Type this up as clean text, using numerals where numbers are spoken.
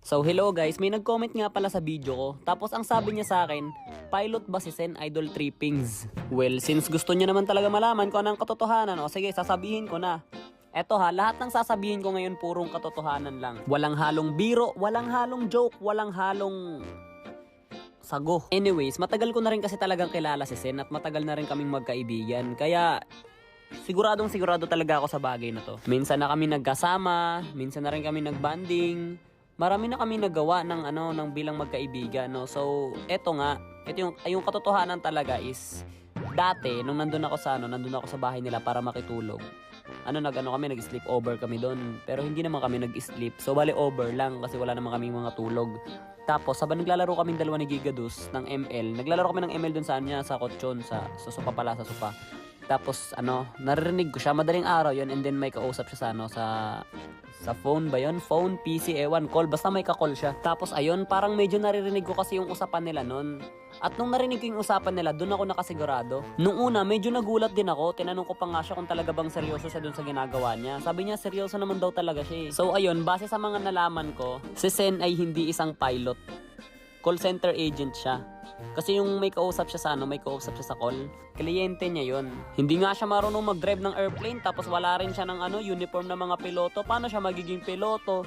So hello guys, may nag-comment nga pala sa video ko. Tapos ang sabi niya sa akin, pilot ba si Sen Idol Trippings? Well, since gusto niya naman talaga malaman kung anong katotohanan, o sige, sasabihin ko na. Eto ha, lahat ng sasabihin ko ngayon purong katotohanan lang. Walang halong biro, walang halong joke, walang halong sago. Anyways, matagal ko na rin kasi talagang kilala si Sen at matagal na rin kaming magkaibigan. Kaya siguradong sigurado talaga ako sa bagay na to. Minsan na kami nagkasama, minsan na rin kami nagbanding. Marami na kami nagawa ng bilang magkaibigan, no. So, eto nga, yung katotohanan talaga is dati nung nandun ako sa bahay nila para makitulog. Nag-sleep over kami doon. Pero hindi naman kami nag-sleep. So, bali over lang kasi wala naman kaming mga tulog. Tapos, sabang naglalaro kaming dalawa ni Gigadus ng ML. Naglalaro kami ng ML doon sa Kotson, sa sopa pala, sa sopa. Tapos, naririnig ko siya. Madaling araw yun and then may kausap siya sa phone ba yun? Phone, PC, ewan, call. Basta may ka-call siya. Tapos ayun, parang medyo naririnig ko kasi yung usapan nila nun. At nung narinig ko yung usapan nila, dun ako nakasigurado. Nung una, medyo nagulat din ako. Tinanong ko pa nga siya kung talaga bang seryoso siya dun sa ginagawa niya. Sabi niya, seryoso naman daw talaga siya. So ayun, base sa mga nalaman ko, si Sen ay hindi isang pilot. Call center agent siya. Kasi yung may kausap siya sa call, kliyente niya yon. Hindi nga siya marunong mag-drive ng airplane tapos wala rin siya ng uniform ng mga piloto. Paano siya magiging piloto?